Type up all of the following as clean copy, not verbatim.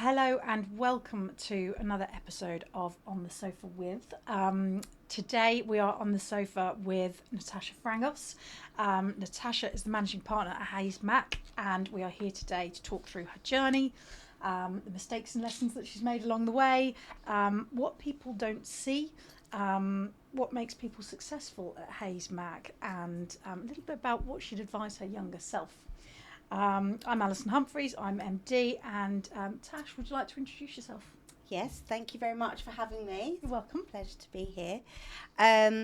Hello and welcome to another episode of On the Sofa with. Today we are on the sofa with Natasha Frangos. Natasha is the managing partner at Hayes Mack, and we are here today to talk through her journey, the mistakes and lessons that she's made along the way, what people don't see, what makes people successful at Hayes Mack, and a little bit about what she'd advise her younger self. I'm Alison Humphreys, I'm MD, and Tash, would you like to introduce yourself? Yes, thank you very much for having me. You're welcome. Pleasure to be here.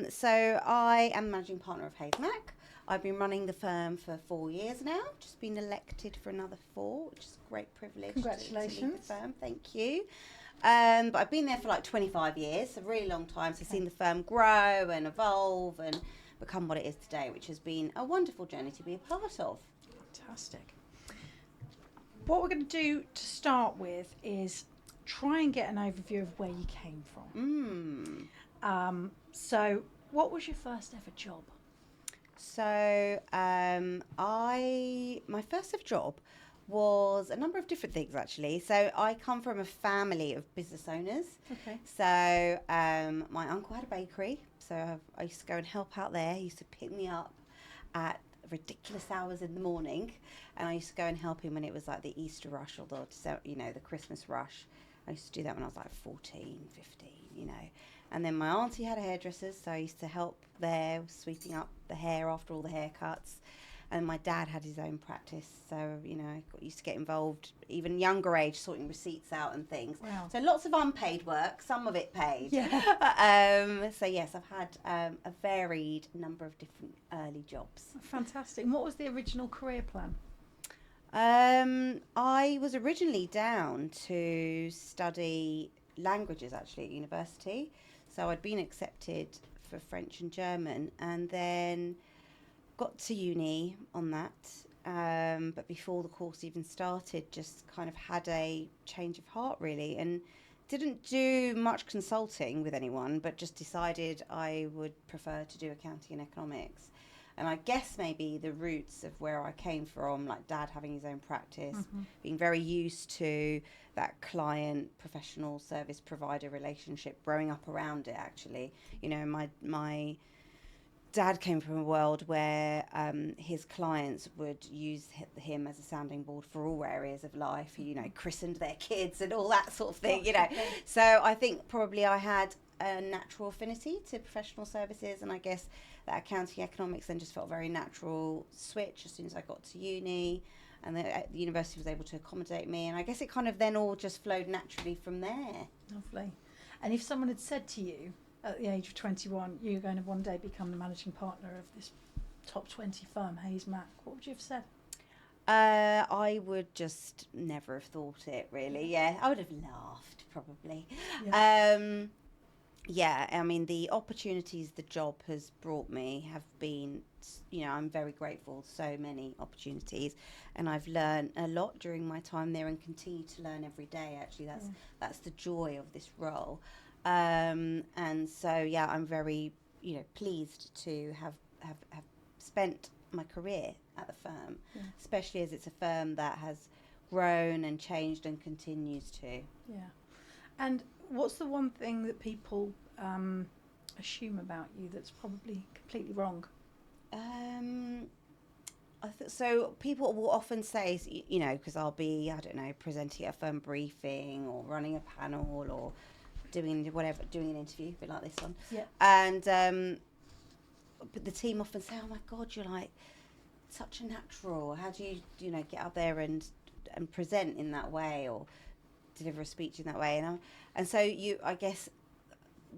So I am managing partner of Hayes Mack. I've been running the firm for 4 years now, just been elected for another 4, which is a great privilege. Congratulations. To lead the firm, thank you. But I've been there for like 25 years, a really long time, so I've seen the firm grow and evolve and become what it is today, which has been a wonderful journey to be a part of. Fantastic. What we're going to do to start with is try and get an overview of where you came from. So what was your first ever job? So my first ever job was a number of different things actually. So I come from a family of business owners. Okay. So my uncle had a bakery, so I used to go and help out there. He used to pick me up at ridiculous hours in the morning, and I used to go and help him when it was like the Easter rush or the Christmas rush. I used to do that when I was like 14, 15, and then my auntie had a hairdresser's, so I used to help there, sweeping up the hair after all the haircuts. And my dad had his own practice, so I used to get involved even younger age, sorting receipts out and things. Wow. So lots of unpaid work, some of it paid. Yeah. So yes, I've had a varied number of different early jobs. Fantastic. And what was the original career plan? I was originally down to study languages actually at university, so I'd been accepted for French and German, and then got to uni on that, but before the course even started, just kind of had a change of heart really, and didn't do much consulting with anyone, but just decided I would prefer to do accounting and economics. And I guess maybe the roots of where I came from, like Dad having his own practice, being very used to that client professional service provider relationship, growing up around it actually. My Dad came from a world where his clients would use him as a sounding board for all areas of life. He, christened their kids and all that sort of thing, So I think probably I had a natural affinity to professional services, and I guess that accounting economics then just felt a very natural switch as soon as I got to uni, and the university was able to accommodate me, and I guess it kind of then all just flowed naturally from there. Lovely. And if someone had said to you at the age of 21, you're going to one day become the managing partner of this top 20 firm, Hayes Mack, what would you have said? I would just never have thought it, really. Yeah, I would have laughed, probably. Yeah. I mean, the opportunities the job has brought me have been, I'm very grateful. So many opportunities, and I've learned a lot during my time there, and continue to learn every day. Actually, that's the joy of this role. And so, yeah, I'm very, pleased to have spent my career at the firm, especially as it's a firm that has grown and changed and continues to. Yeah. And what's the one thing that people assume about you that's probably completely wrong? So people will often say, because I'll be, presenting at a firm briefing or running a panel or doing an interview, a bit like this one. Yeah. And but the team often say, "Oh my God, you're like such a natural. How do you, get up there and present in that way or deliver a speech in that way?" And so I guess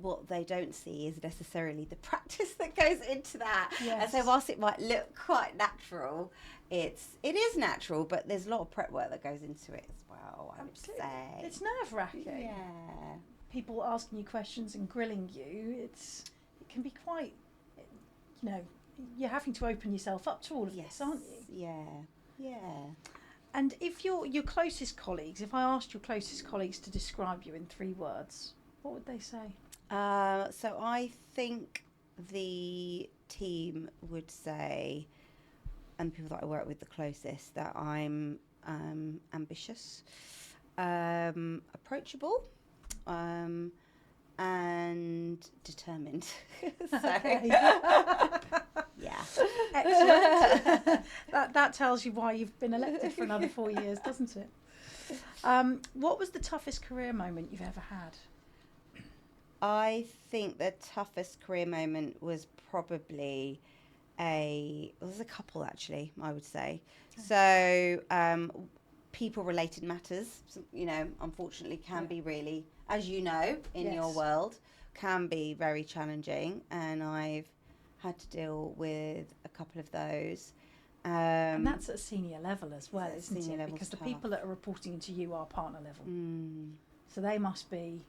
what they don't see is necessarily the practice that goes into that. Yes. And so whilst it might look quite natural, it is natural, but there's a lot of prep work that goes into it as well. I would say it's nerve-wracking. Yeah. People asking you questions and grilling you, it can be quite, you're having to open yourself up to all of this, aren't you? Yeah. And if your closest colleagues, if I asked your closest colleagues to describe you in 3 words, what would they say? So I think the team would say, and people that I work with the closest, that I'm ambitious, approachable, and determined. So, Okay. yeah. Excellent. That tells you why you've been elected for another 4 years, doesn't it? What was the toughest career moment you've ever had? I think the toughest career moment was probably there's a couple actually, I would say. Okay. So, people-related matters, unfortunately can be really, as you know, in your world, can be very challenging, and I've had to deal with a couple of those. And that's at a senior level as well, isn't it? Because the tough. people that are reporting into you are partner level. So they must be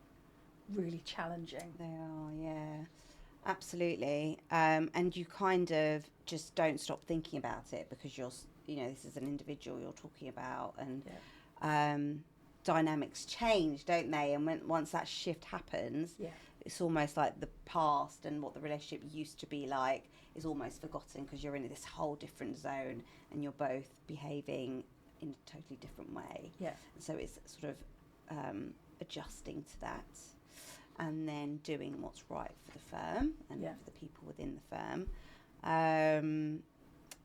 really challenging. They are, yeah. Absolutely. And you kind of just don't stop thinking about it, because this is an individual you're talking about, and dynamics change, don't they? And once that shift happens, it's almost like the past and what the relationship used to be like is almost forgotten, because you're in this whole different zone and you're both behaving in a totally different way. Yeah. And so it's sort of adjusting to that, and then doing what's right for the firm and for the people within the firm.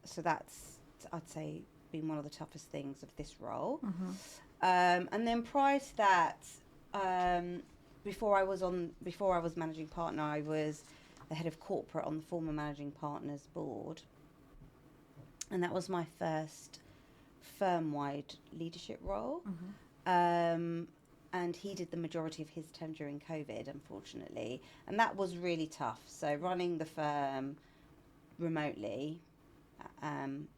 So that's, I'd say, been one of the toughest things of this role. And then prior to that, before I was managing partner, I was the head of corporate on the former managing partner's board, and that was my first firm-wide leadership role. And he did the majority of his term during COVID, unfortunately, and that was really tough. So running the firm remotely,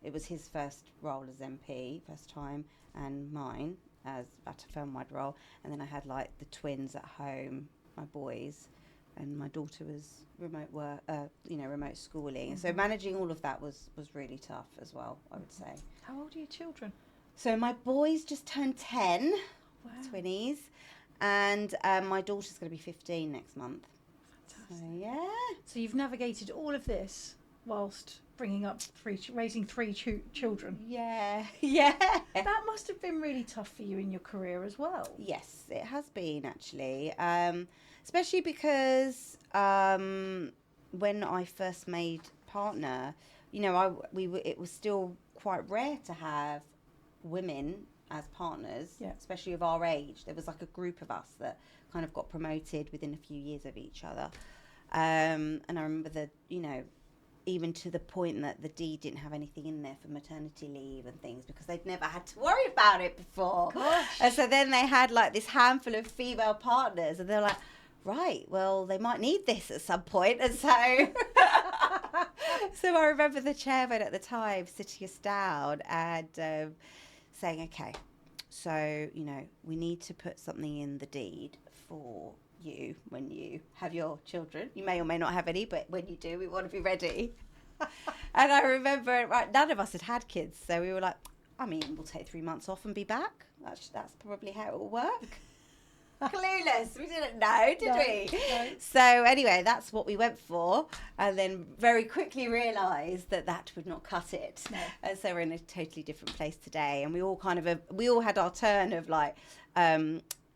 it was his first role as MP, first time, and mine as at a firm-wide role. And then I had like the twins at home, my boys, and my daughter was remote work, remote schooling. And so managing all of that was really tough as well, I would say. How old are your children? So my boys just turned 10. Wow. Twinnies, and my daughter's going to be 15 next month. Fantastic. So, yeah. So you've navigated all of this whilst raising three children. Yeah. That must have been really tough for you in your career as well. Yes, it has been actually, especially because when I first made partner, it was still quite rare to have women as partners, especially of our age. There was like a group of us that kind of got promoted within a few years of each other. And I remember even to the point that the deed didn't have anything in there for maternity leave and things, because they'd never had to worry about it before. Gosh. And so then they had like this handful of female partners, and they're like, right, well, they might need this at some point. And so so I remember the chairman at the time sitting us down and saying, okay, so, we need to put something in the deed for you when you have your children. You may or may not have any, but when you do, we want to be ready. And I remember, none of us had kids, so we were like, we'll take 3 months off and be back. That's probably how it will work. Clueless. We didn't know, did we? No. So anyway, that's what we went for, and then very quickly realised that would not cut it. No. And so we're in a totally different place today, and we all had our turn of like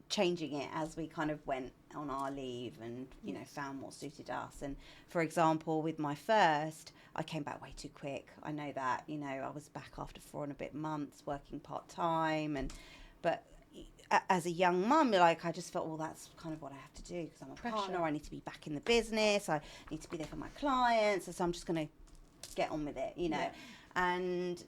changing it as we kind of went on our leave and found what suited us. And for example, with my first, I came back way too quick. I know that. I was back after 4 and a bit months working part-time, but as a young mum, I just felt, well, that's kind of what I have to do, because I'm a partner. I need to be back in the business. I need to be there for my clients. So I'm just going to get on with it, Yeah. And,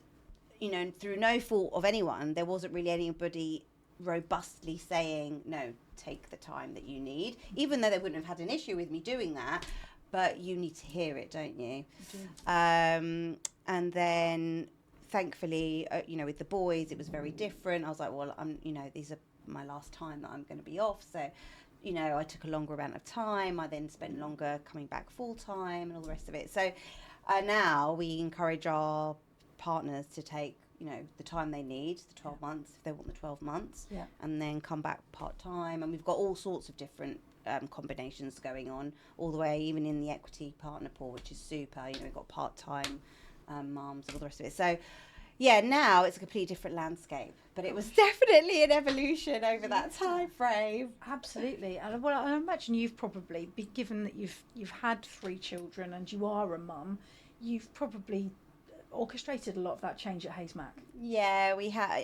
through no fault of anyone, there wasn't really anybody robustly saying, no, take the time that you need, even though they wouldn't have had an issue with me doing that. But you need to hear it, don't you? And then thankfully, with the boys, it was very different. I was like, well, these are my last time that I'm going to be off. So, I took a longer amount of time. I then spent longer coming back full time and all the rest of it. So now we encourage our partners to take, the time they need, the 12 months, if they want the 12 months, and then come back part time. And we've got all sorts of different combinations going on, all the way even in the equity partner pool, which is super. We've got part time mums and all the rest of it. So now it's a completely different landscape, but it was definitely an evolution over that time frame. Absolutely. And well, I imagine you've probably, given that you've had 3 children and you are a mum, you've probably orchestrated a lot of that change at Hayesmack. Yeah,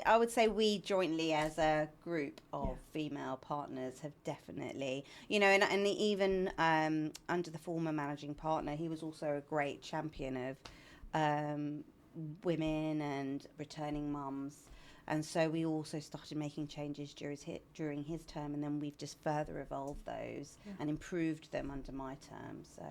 I would say we jointly as a group of female partners have definitely, and even under the former managing partner, he was also a great champion of women and returning mums. And so we also started making changes during his term, and then we've just further evolved those and improved them under my term. So,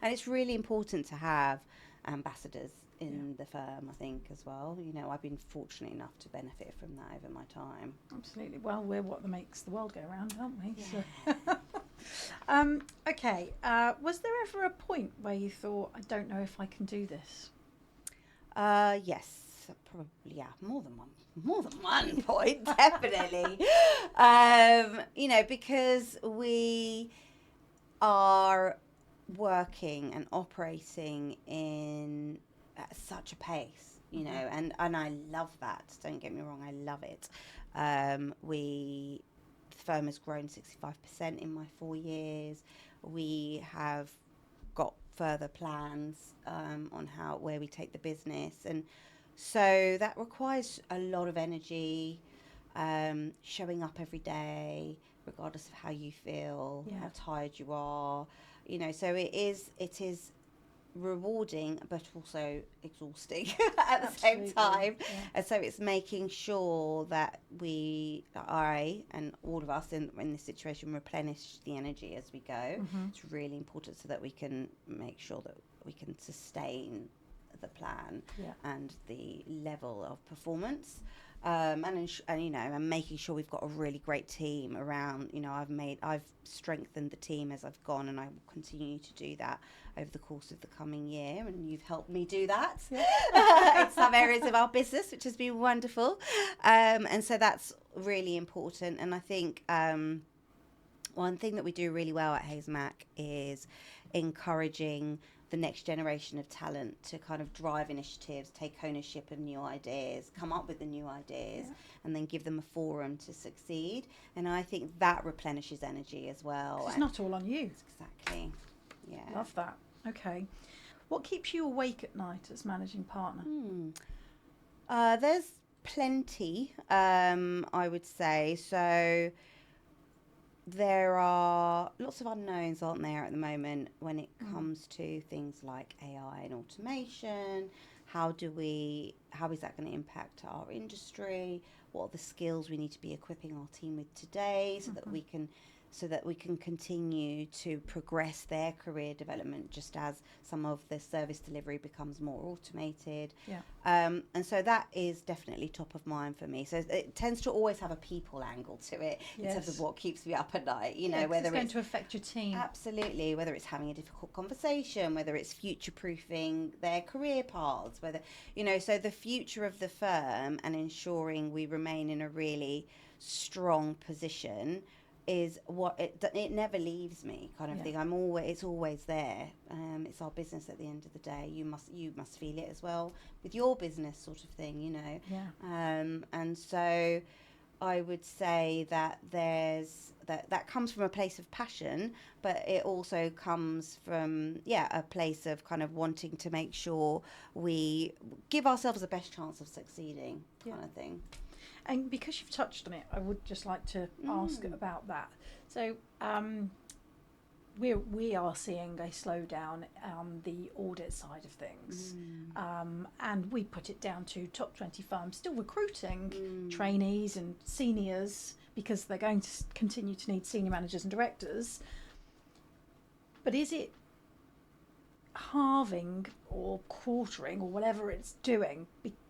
and it's really important to have ambassadors in the firm, I think, as well. I've been fortunate enough to benefit from that over my time. Absolutely. Well, we're what makes the world go round, aren't we? Yeah. So. Okay. Was there ever a point where you thought, I don't know if I can do this? Yes, probably. More than one point, definitely. Because we are working and operating in at such a pace, and I love that. Don't get me wrong, I love it. The firm has grown 65% in my 4 years. We have got further plans on where we take the business, and so that requires a lot of energy, showing up every day regardless of how you feel, how tired you are, so it is rewarding but also exhausting at the same time. And so it's making sure that I and all of us in this situation replenish the energy as we go. It's really important so that we can make sure that we can sustain the plan and the level of performance, and making sure we've got a really great team around. I've strengthened the team as I've gone, and I will continue to do that over the course of the coming year, and you've helped me do that in some areas of our business, which has been wonderful, and so that's really important. And I think one thing that we do really well at Hayesmack is encouraging the next generation of talent to kind of drive initiatives, take ownership of new ideas, come up with the new ideas, and then give them a forum to succeed. And I think that replenishes energy as well. It's not all on you. Exactly. Yeah. Love that. Okay. What keeps you awake at night as managing partner? There's plenty, I would say. So there are lots of unknowns, aren't there, at the moment when it comes to things like AI and automation. How is that going to impact our industry? What are the skills we need to be equipping our team with today so that we can continue to progress their career development, just as some of the service delivery becomes more automated. And so that is definitely top of mind for me. So it tends to always have a people angle to it in terms of what keeps me up at night. Whether it's going to affect your team. Absolutely. Whether it's having a difficult conversation, whether it's future-proofing their career paths, so the future of the firm and ensuring we remain in a really strong position is what it never leaves me, kind of thing. It's always there. It's our business at the end of the day. You must feel it as well with your business, sort of thing, and so I would say that that comes from a place of passion, but it also comes from a place of kind of wanting to make sure we give ourselves the best chance of succeeding, kind of thing. And because you've touched on it, I would just like to ask about that. So we are seeing a slowdown on the audit side of things. And we put it down to top 20 firms still recruiting trainees and seniors because they're going to continue to need senior managers and directors. But is it halving or quartering or whatever it's doing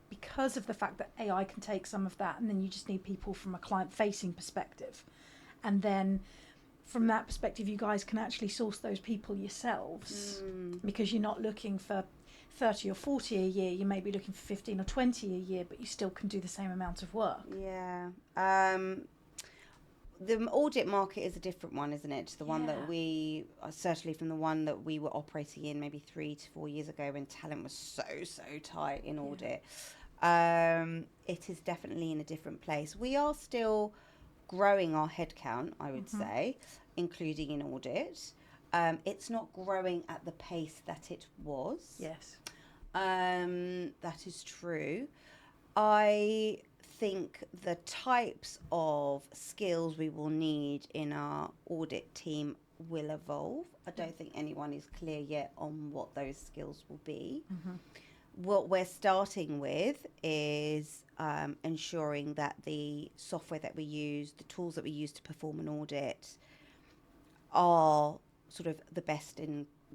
because of the fact that AI can take some of that, and then you just need people from a client-facing perspective, and then from that perspective you guys can actually source those people yourselves because you're not looking for 30 or 40 a year, you may be looking for 15 or 20 a year, but you still can do the same amount of work. The audit market is a different one, isn't it, to the one that we, certainly from the one that we were operating in maybe 3 to 4 years ago when talent was so tight in audit. It is definitely in a different place. We are still growing our headcount, I would say, including in audit. It's not growing at the pace that it was. Yes. That is true. I think the types of skills we will need in our audit team will evolve. I don't think anyone is clear yet on what those skills will be. What we're starting with is ensuring that the software that we use, the tools that we use to perform an audit, are sort of the best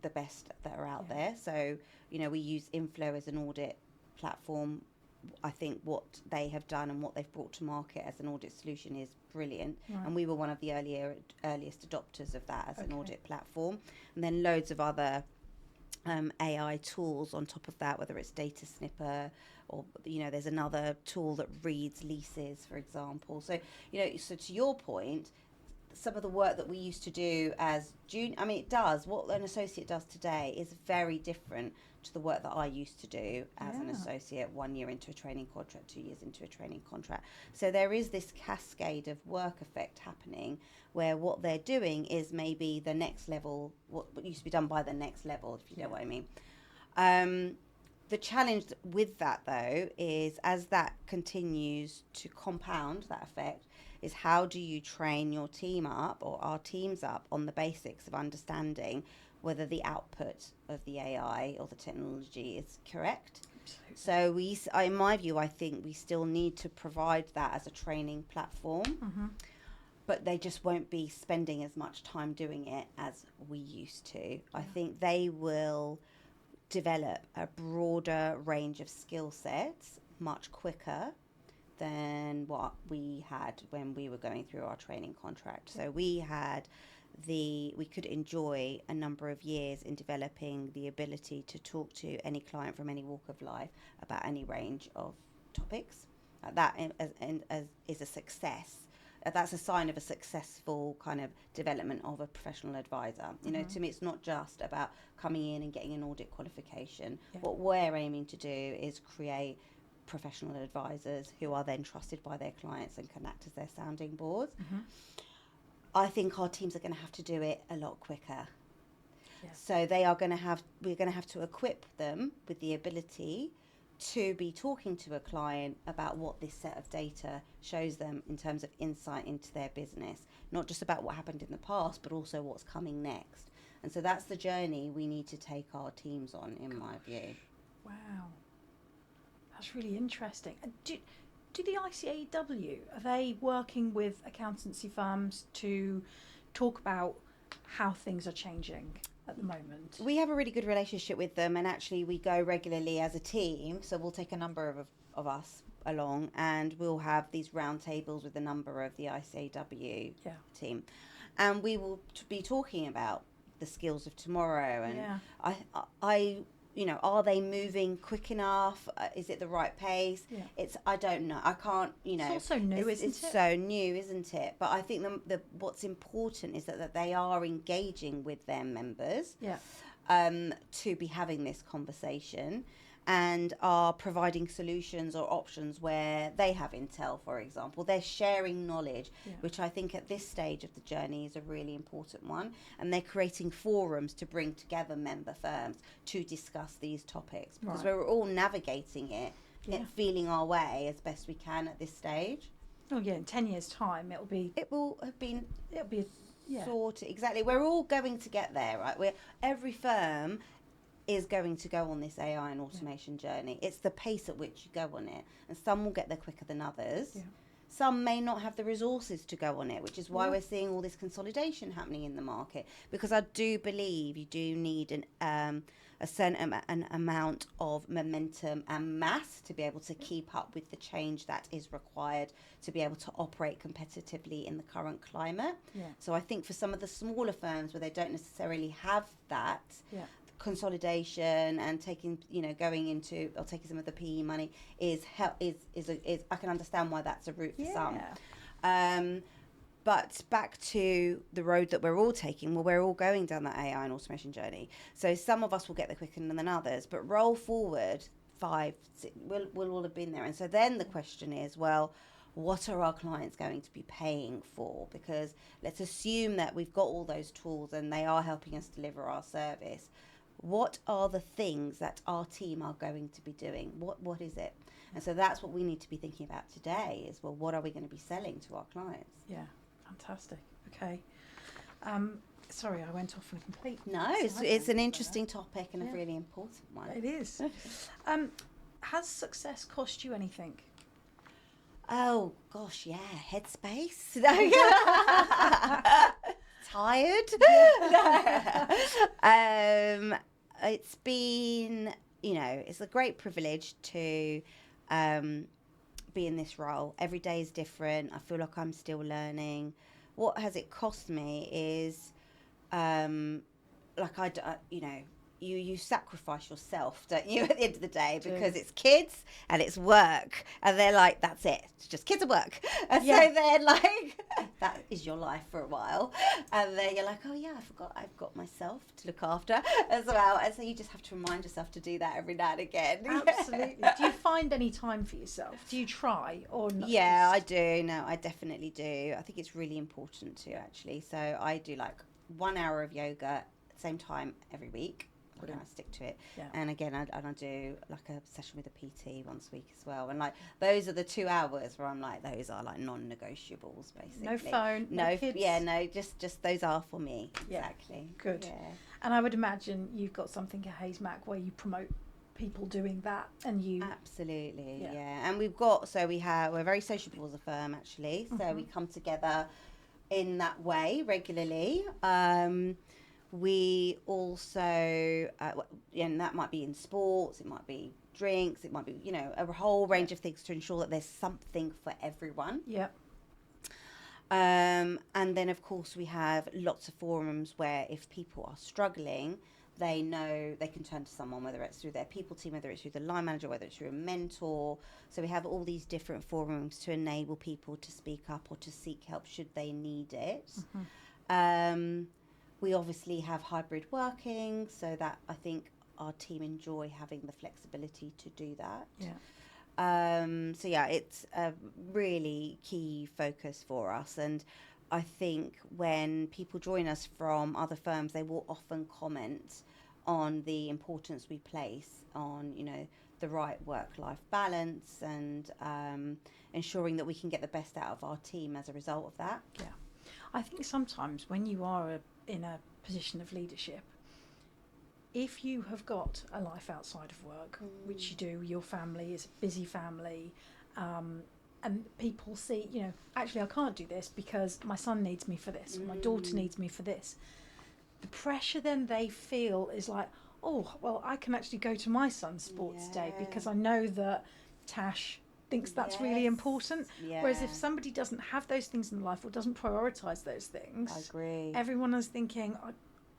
that are out there. So, we use Inflow as an audit platform. I think what they have done and what they've brought to market as an audit solution is brilliant. Right. And we were one of the earliest adopters of that as an audit platform. And then loads of other AI tools on top of that, whether it's Data Snipper or, there's another tool that reads leases, for example. So, so to your point, some of the work that we used to do as junior, what an associate does today is very different to the work that I used to do as an associate 1 year into a training contract, 2 years into a training contract. So there is this cascade of work effect happening where what they're doing is maybe the next level, what used to be done by the next level, if you know what I mean. The challenge with that, though, is as that continues to compound that effect, is how do you train your team up or our teams up on the basics of understanding whether the output of the AI or the technology is correct. Absolutely. So in my view, I think we still need to provide that as a training platform, but they just won't be spending as much time doing it as we used to. I think they will develop a broader range of skill sets much quicker than what we had when we were going through our training contract. So we could enjoy a number of years in developing the ability to talk to any client from any walk of life about any range of topics. That is a success. That's a sign of a successful kind of development of a professional advisor. To me, it's not just about coming in and getting an audit qualification. What we're aiming to do is create professional advisors who are then trusted by their clients and can act as their sounding boards. I think our teams are going to have to do it a lot quicker. So we're going to have to equip them with the ability to be talking to a client about what this set of data shows them in terms of insight into their business, not just about what happened in the past, but also what's coming next. And so that's the journey we need to take our teams on, in my view. Wow. That's really interesting. Do the ICAEW, are they working with accountancy firms to talk about how things are changing at the moment? We have a really good relationship with them, and actually we go regularly as a team. So we'll take a number of us along, and we'll have these round tables with a number of the ICAEW team. And we will be talking about the skills of tomorrow. And are they moving quick enough? Is it the right pace? I don't know. I can't, It's also new, isn't it? It's so new, isn't it? But I think what's important is that they are engaging with their members to be having this conversation, and are providing solutions or options where they have intel, for example. They're sharing knowledge, which I think at this stage of the journey is a really important one. And they're creating forums to bring together member firms to discuss these topics, because we're all navigating it, feeling our way as best we can at this stage. Oh yeah, in 10 years' time it'll be sorted. Exactly. We're all going to get there, right? Every firm is going to go on this AI and automation journey. It's the pace at which you go on it, and some will get there quicker than others. Some may not have the resources to go on it, which is why we're seeing all this consolidation happening in the market, because I do believe you do need a certain amount of momentum and mass to be able to keep up with the change that is required to be able to operate competitively in the current climate. So I think for some of the smaller firms where they don't necessarily have that, consolidation and taking some of the PE money is I can understand why that's a route for some. But back to the road that we're all taking, we're all going down that AI and automation journey. So some of us will get there quicker than others, but roll forward 5, 6, we'll all have been there. And so then the question is, well, what are our clients going to be paying for? Because let's assume that we've got all those tools and they are helping us deliver our service. What are the things that our team are going to be doing? What is it? And so that's what we need to be thinking about today is, well, what are we going to be selling to our clients? Yeah, fantastic. Okay. Sorry, I went off on a complete... No, it's an interesting topic and a really important one. It is. Has success cost you anything? Oh, gosh, yeah. Headspace. Tired. It's been, it's a great privilege to be in this role. Every day is different. I feel like I'm still learning. What has it cost me is, you sacrifice yourself, don't you, at the end of the day, because it's kids and it's work, and they're like, that's it, it's just kids and work, and so they're like, that is your life for a while, and then you're like, oh yeah, I forgot I've got myself to look after as well, and so you just have to remind yourself to do that every now and again. Absolutely. Do you find any time for yourself? Do you try or not? Yeah, I do. No, I definitely do. I think it's really important to, actually. So I do like 1 hour of yoga same time every week. And I stick to it. Yeah. And again, I do like a session with a PT once a week as well. And like those are the 2 hours where I'm like, those are like non-negotiables, basically. No phone, no kids. Yeah, no, just those are for me. Yeah. Exactly. Good. Yeah. And I would imagine you've got something at Hayes Mac where you promote people doing that, and you... Absolutely, yeah. And we're very sociable as a firm, actually. So we come together in that way regularly. We also, and that might be in sports, it might be drinks, it might be, a whole range of things to ensure that there's something for everyone. Yeah. And then, of course, we have lots of forums where if people are struggling, they know they can turn to someone, whether it's through their people team, whether it's through the line manager, whether it's through a mentor. So we have all these different forums to enable people to speak up or to seek help should they need it. We obviously have hybrid working, so that I think our team enjoy having the flexibility to do that. Yeah. It's a really key focus for us. And I think when people join us from other firms, they will often comment on the importance we place on, the right work-life balance and ensuring that we can get the best out of our team as a result of that. Yeah. I think sometimes when you are in a position of leadership, if you have got a life outside of work, which you do, your family is a busy family, and people see, actually I can't do this because my son needs me for this, my daughter needs me for this. The pressure then they feel is like, oh, well, I can actually go to my son's sports day because I know that Tash thinks that's really important. Yeah. Whereas if somebody doesn't have those things in life or doesn't prioritise those things, I agree. Everyone is thinking,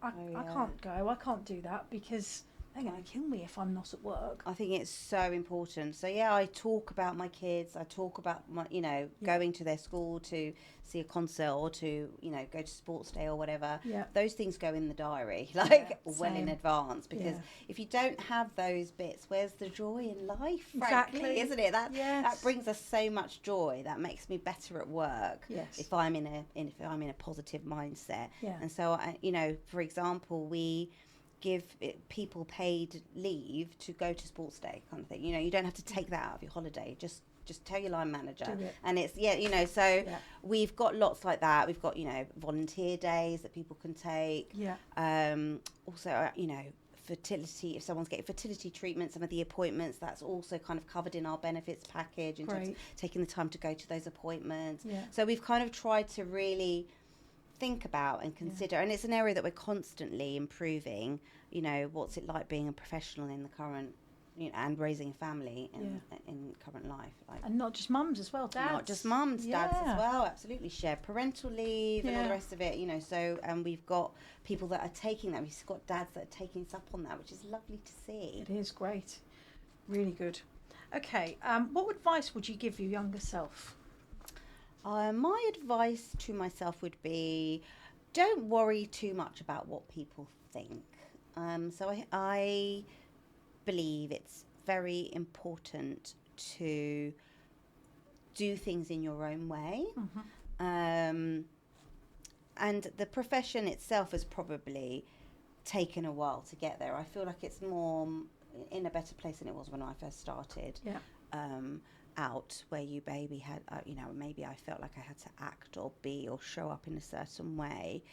I can't go, I can't do that because they're going to kill me if I'm not at work. I think it's so important. So yeah, I talk about my kids. I talk about my, going to their school to see a concert or to, go to sports day or whatever. Yeah. Those things go in the diary, well in advance, because if you don't have those bits, where's the joy in life? Frankly, isn't it? That brings us so much joy. That makes me better at work. Yes. If I'm in a positive mindset. Yeah. And so for example, we give people paid leave to go to sports day kind of thing. You don't have to take that out of your holiday. Just tell your line manager. And it's, we've got lots like that. We've got, volunteer days that people can take. Yeah. Also, fertility, if someone's getting fertility treatment, some of the appointments, that's also kind of covered in our benefits package in terms of taking the time to go to those appointments. Yeah. So we've kind of tried to really think about and consider, and it's an area that we're constantly improving, what's it like being a professional in the current, and raising a family in current life. And not just mums as well, dads. Not just mums, dads as well, absolutely. Share parental leave and all the rest of it, so, and we've got people that are taking that. We've got dads that are taking us up on that, which is lovely to see. It is great. Really good. Okay, what advice would you give your younger self? My advice to myself would be, don't worry too much about what people think. So I believe it's very important to do things in your own way. And the profession itself has probably taken a while to get there. I feel like it's more in a better place than it was when I first started out, where you maybe had, maybe I felt like I had to act or be or show up in a certain way.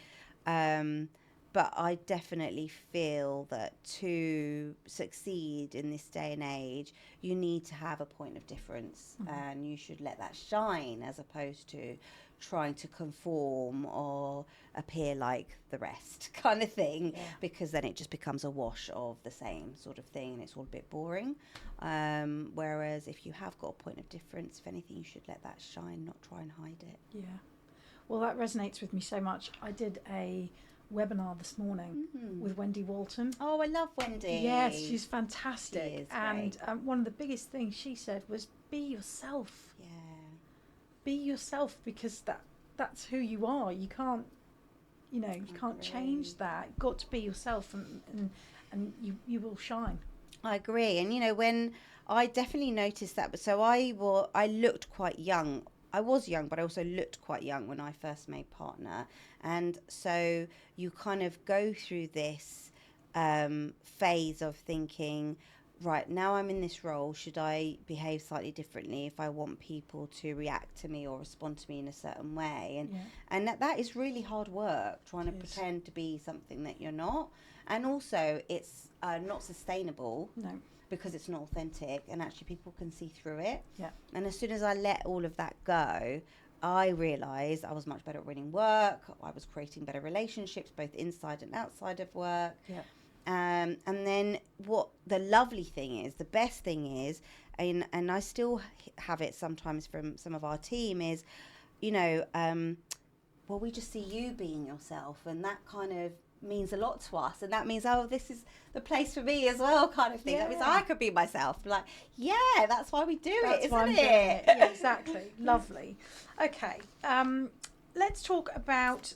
But I definitely feel that to succeed in this day and age, you need to have a point of difference, and you should let that shine as opposed to trying to conform or appear like the rest kind of thing, because then it just becomes a wash of the same sort of thing and it's all a bit boring. Whereas if you have got a point of difference, if anything, you should let that shine, not try and hide it. Yeah. Well, that resonates with me so much. I did a webinar this morning with Wendy Walton. Oh, I love Wendy. Yes, she's fantastic. She is and one of the biggest things she said was, be yourself. Yeah. Be yourself, because that's who you are. You can't, you can't change that. You've got to be yourself, and you will shine. I agree. And when I definitely noticed that, but so I looked quite young. I was young, but I also looked quite young when I first made partner. And so you kind of go through this phase of thinking, right, now I'm in this role, should I behave slightly differently if I want people to react to me or respond to me in a certain way? And that is really hard work, trying to pretend to be something that you're not. And also it's not sustainable. No. Because it's not authentic, and actually people can see through it. Yeah. And as soon as I let all of that go, I realised I was much better at winning work. I was creating better relationships, both inside and outside of work. Yeah. And then what the lovely thing is, the best thing is, and I still have it sometimes from some of our team, is, well, we just see you being yourself, and that kind of means a lot to us, and that means, oh, this is the place for me as well, kind of thing. That means I could be myself. Like, that's why we do it, isn't it? Yeah, exactly. Lovely. Okay, let's talk about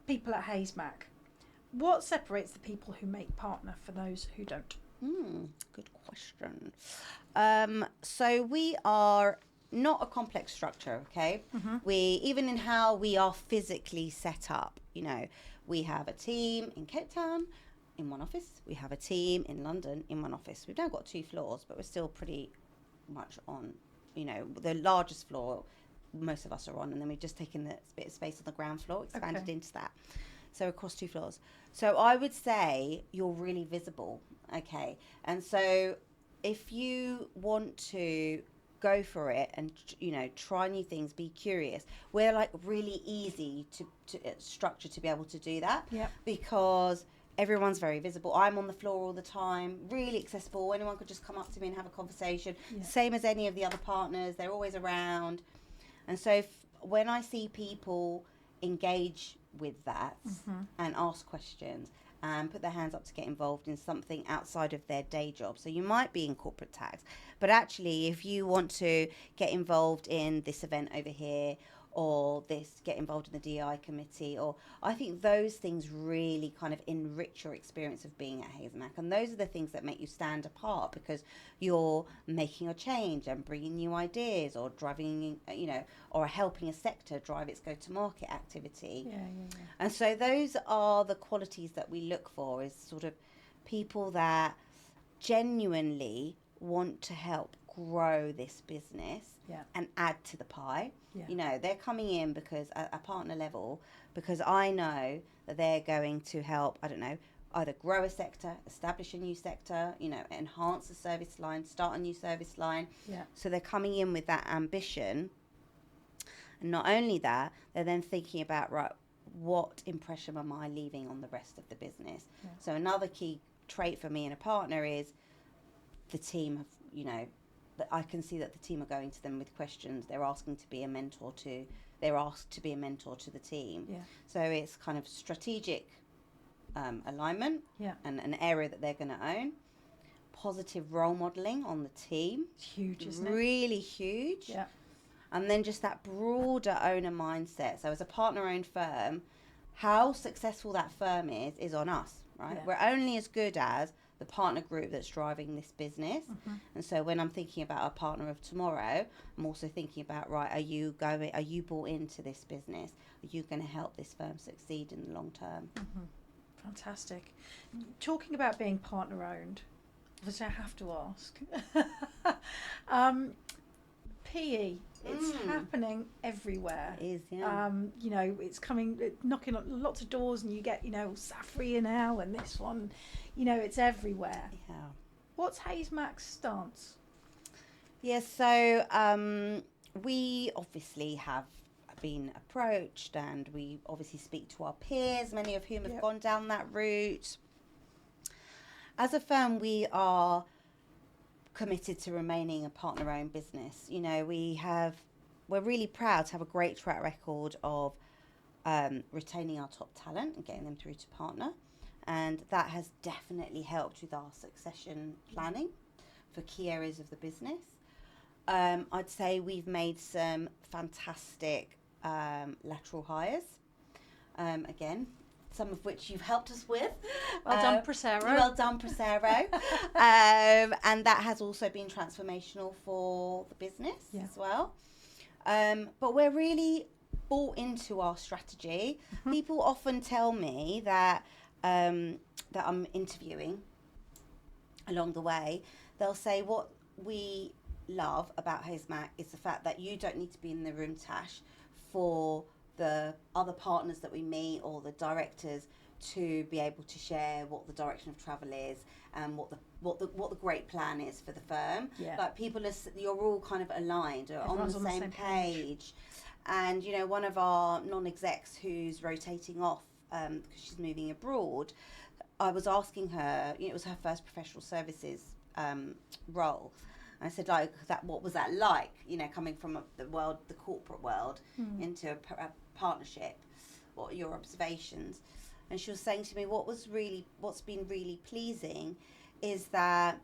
people at Hayesmack. What separates the people who make partner for those who don't? Good question. So we are not a complex structure, okay? We, even in how we are physically set up, we have a team in Cape Town in one office. We have a team in London in one office. We've now got 2 floors, but we're still pretty much on, the largest floor most of us are on, and then we've just taken the bit of space on the ground floor, expanded into that. So across 2 floors. So I would say you're really visible, okay? And so if you want to go for it and, try new things, be curious, we're like really easy to structure to be able to do that. Because everyone's very visible. I'm on the floor all the time, really accessible. Anyone could just come up to me and have a conversation. Same as any of the other partners, they're always around. And so when I see people engage with that and ask questions and put their hands up to get involved in something outside of their day job. So you might be in corporate tax, but actually if you want to get involved in this event over here, or get involved in the DI committee, or I think those things really kind of enrich your experience of being at Hayesmack. And those are the things that make you stand apart, because you're making a change and bringing new ideas, or driving, or helping a sector drive its go-to-market activity. And so those are the qualities that we look for, is sort of people that genuinely want to help grow this business and add to the pie. They're coming in because at a partner level, because I know that they're going to help, either grow a sector, establish a new sector, enhance a service line, start a new service line. So they're coming in with that ambition. And not only that, they're then thinking about, right, what impression am I leaving on the rest of the business? So another key trait for me and a partner is the team have, I can see that the team are going to them with questions. They're asking to be a mentor to. They're asked to be a mentor to the team. So it's kind of strategic alignment and an area that they're going to own. Positive role modelling on the team. It's huge, isn't it? Really huge. And then just that broader owner mindset. So as a partner-owned firm, how successful that firm is on us, right? We're only as good as the partner group that's driving this business. Mm-hmm. And so when I'm thinking about our partner of tomorrow, I'm also thinking about, right, are you bought into this business? Are you going to help this firm succeed in the long term? Mm-hmm. Fantastic. Talking about being partner owned, obviously I have to ask. PE, it's happening everywhere. It is, yeah. You know, it's knocking on lots of doors, and you get, you know, Safria now and this one, you know, it's everywhere. Yeah. What's Hayes-Mac's stance? Yes, so we obviously have been approached, and we obviously speak to our peers, many of whom have gone down that route. As a firm, we are committed to remaining a partner-owned business. You know, we're really proud to have a great track record of retaining our top talent and getting them through to partner, and that has definitely helped with our succession planning for key areas of the business. I'd say we've made some fantastic lateral hires. Again, some of which you've helped us with. Well done, Prosero. Well done, Prosero. And that has also been transformational for the business as well. But we're really bought into our strategy. Mm-hmm. People often tell me that that I'm interviewing along the way. They'll say, what we love about Hayes-Mac is the fact that you don't need to be in the room, Tash, for the other partners that we meet or the directors to be able to share what the direction of travel is and what the great plan is for the firm. Yeah. Like you're all kind of aligned or on the same page. And you know, one of our non-execs who's rotating off because she's moving abroad, I was asking her, you know, it was her first professional services role. I said, like, what was that like? You know, coming from the corporate world into a partnership. What are your observations? And she was saying to me, what's been really pleasing is that,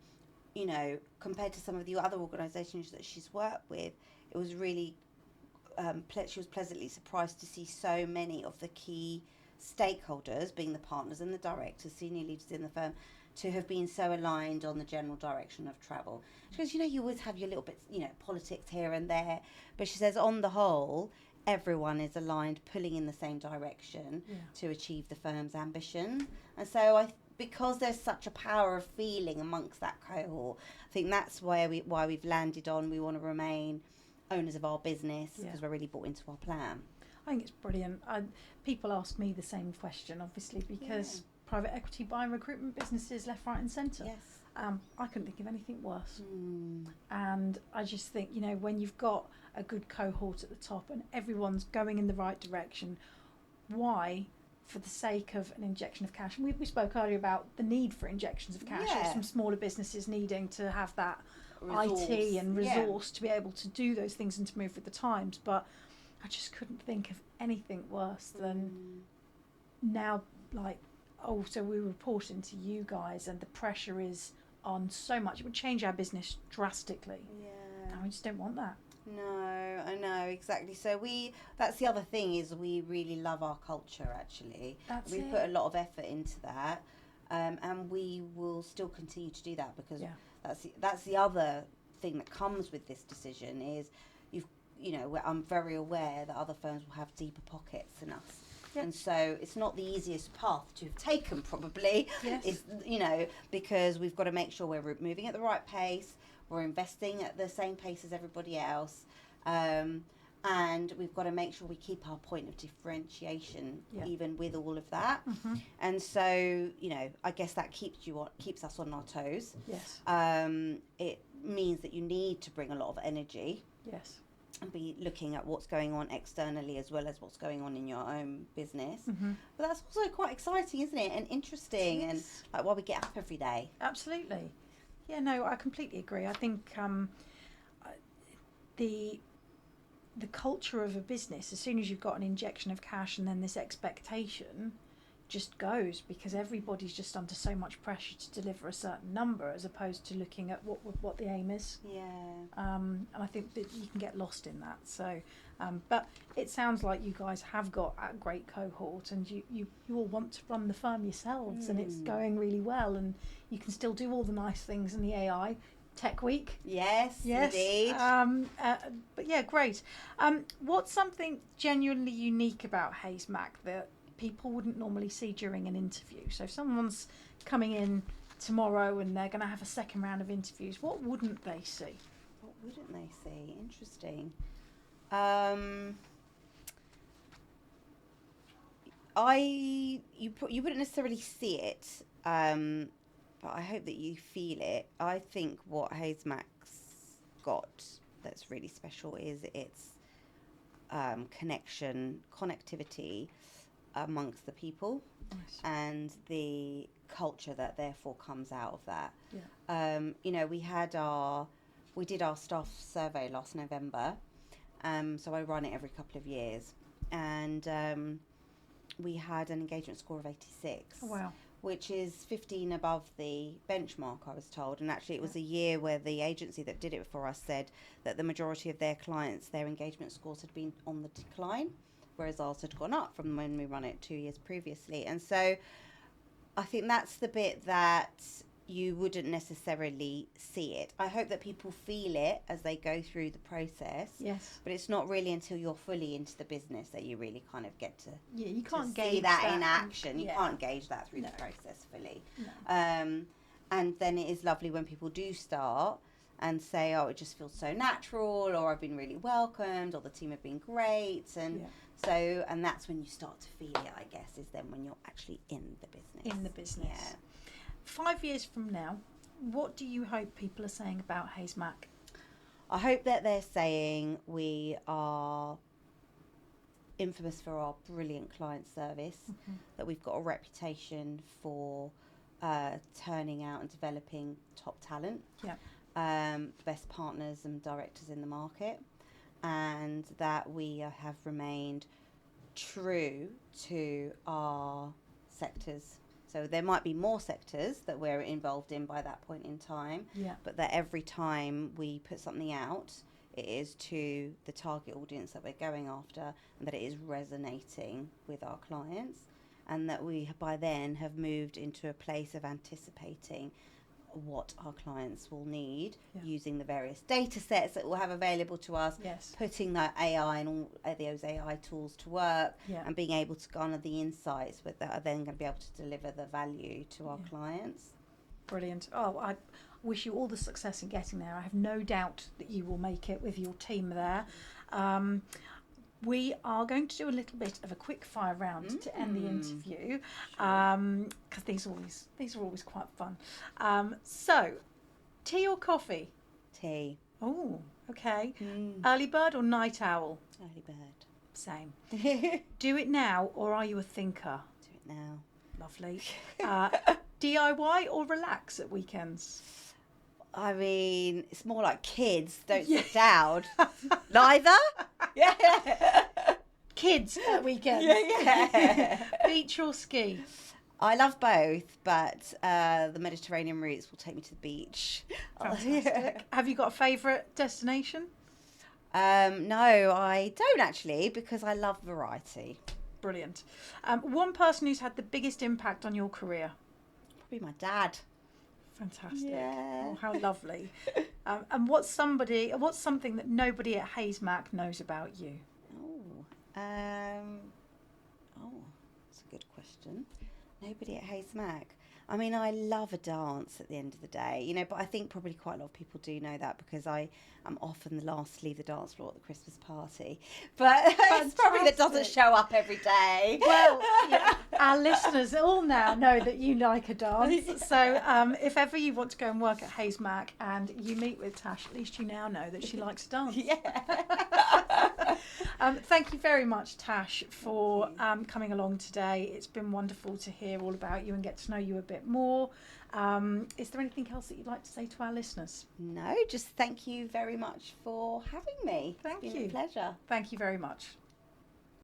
you know, compared to some of the other organisations that she's worked with, it was really she was pleasantly surprised to see so many of the key stakeholders, being the partners and the directors, senior leaders in the firm, to have been so aligned on the general direction of travel. She goes, you know, you always have your little bits, you know, politics here and there. But she says, on the whole, everyone is aligned, pulling in the same direction to achieve the firm's ambition. And so because there's such a power of feeling amongst that cohort, I think that's why we've landed on we want to remain owners of our business because we're really bought into our plan. I think it's brilliant. People ask me the same question, obviously, because private equity buying recruitment businesses left, right and centre. Yes. I couldn't think of anything worse. And I just think, you know, when you've got a good cohort at the top and everyone's going in the right direction, why, for the sake of an injection of cash, and we spoke earlier about the need for injections of cash, some smaller businesses needing to have that IT and resource to be able to do those things and to move with the times, but I just couldn't think of anything worse than now, like, oh, so we're reporting to you guys and the pressure is on so much. It would change our business drastically. Yeah. And we just don't want that. No, I know, exactly. So that's the other thing is we really love our culture, actually. We put a lot of effort into that. And we will still continue to do that because that's the other thing that comes with this decision is I'm very aware that other firms will have deeper pockets than us. Yep. And so it's not the easiest path to have taken probably, because we've got to make sure we're moving at the right pace, we're investing at the same pace as everybody else, and we've got to make sure we keep our point of differentiation even with all of that. Mm-hmm. And so, I guess that keeps us on our toes. Yes. It means that you need to bring a lot of energy. Yes. And be looking at what's going on externally as well as what's going on in your own business. Mm-hmm. But that's also quite exciting, isn't it? And interesting, and like why we get up every day. Absolutely. Yeah, no, I completely agree. I think the culture of a business, as soon as you've got an injection of cash and then this expectation, just goes, because everybody's just under so much pressure to deliver a certain number, as opposed to looking at what the aim is. Yeah. And I think that you can get lost in that. So, but it sounds like you guys have got a great cohort, and you all want to run the firm yourselves, and it's going really well, and you can still do all the nice things in the AI Tech Week. Yes, indeed. But yeah, great. What's something genuinely unique about Hayes Mac that people wouldn't normally see during an interview? So if someone's coming in tomorrow and they're going to have a second round of interviews, what wouldn't they see? What wouldn't they see? Interesting. You wouldn't necessarily see it, but I hope that you feel it. I think what Hayes Mac's got that's really special is its connectivity amongst the people. Nice. And the culture that therefore comes out of that. Yeah. You know, we did our staff survey last November, so I run it every couple of years, and we had an engagement score of 86. Oh, wow. Which is 15 above the benchmark, I was told. And actually it was a year where the agency that did it for us said that the majority of their clients, their engagement scores had been on the decline, whereas ours had gone up from when we run it 2 years previously. And so I think that's the bit that you wouldn't necessarily see it. I hope that people feel it as they go through the process. Yes. But it's not really until you're fully into the business that you really kind of get to, You can't see gauge that in action. You yeah. can't gauge that through No. the process fully. No. And then it is lovely when people do start and say, oh, it just feels so natural, or I've been really welcomed, or the team have been great. And so, and that's when you start to feel it, I guess, is then when you're actually in the business. In the business. Yeah. 5 years from now, what do you hope people are saying about Hayes Mac? I hope that they're saying we are infamous for our brilliant client service, that we've got a reputation for turning out and developing top talent, best partners and directors in the market, and that we have remained true to our sectors. So there might be more sectors that we're involved in by that point in time, but that every time we put something out, it is to the target audience that we're going after, and that it is resonating with our clients, and that we by then have moved into a place of anticipating what our clients will need, using the various data sets that we'll have available to us, putting that AI and all those AI tools to work, and being able to garner the insights that are then going to be able to deliver the value to our clients. Brilliant. Oh, I wish you all the success in getting there. I have no doubt that you will make it with your team there. We are going to do a little bit of a quick fire round to end the interview, because these are always quite fun. So, tea or coffee? Tea. Oh, okay. Early bird or night owl? Early bird. Same. Do it now, or are you a thinker? Do it now. Lovely. DIY or relax at weekends? I mean, it's more like kids. Don't sit down. Neither? Kids at weekends. Beach or ski? I love both, but the Mediterranean routes will take me to the beach. Fantastic. Have you got a favourite destination? No, I don't actually, because I love variety. Brilliant. One person who's had the biggest impact on your career? Probably my dad. Fantastic. Yeah. Oh, how lovely. And what's something that nobody at Hayes Mac knows about you? That's a good question. Nobody at Hayes Mac. I mean, I love a dance at the end of the day, you know, but I think probably quite a lot of people do know that, because I am often the last to leave the dance floor at the Christmas party. But it's probably that doesn't show up every day. Well, our listeners all now know that you like a dance. So if ever you want to go and work at Hayes Mac and you meet with Tash, at least you now know that she likes to dance. Thank you very much, Tash, for coming along today. It's been wonderful to hear all about you and get to know you a bit more. Is there anything else that you'd like to say to our listeners? No, just thank you very much for having me. Thank you. It's been a pleasure. Thank you very much.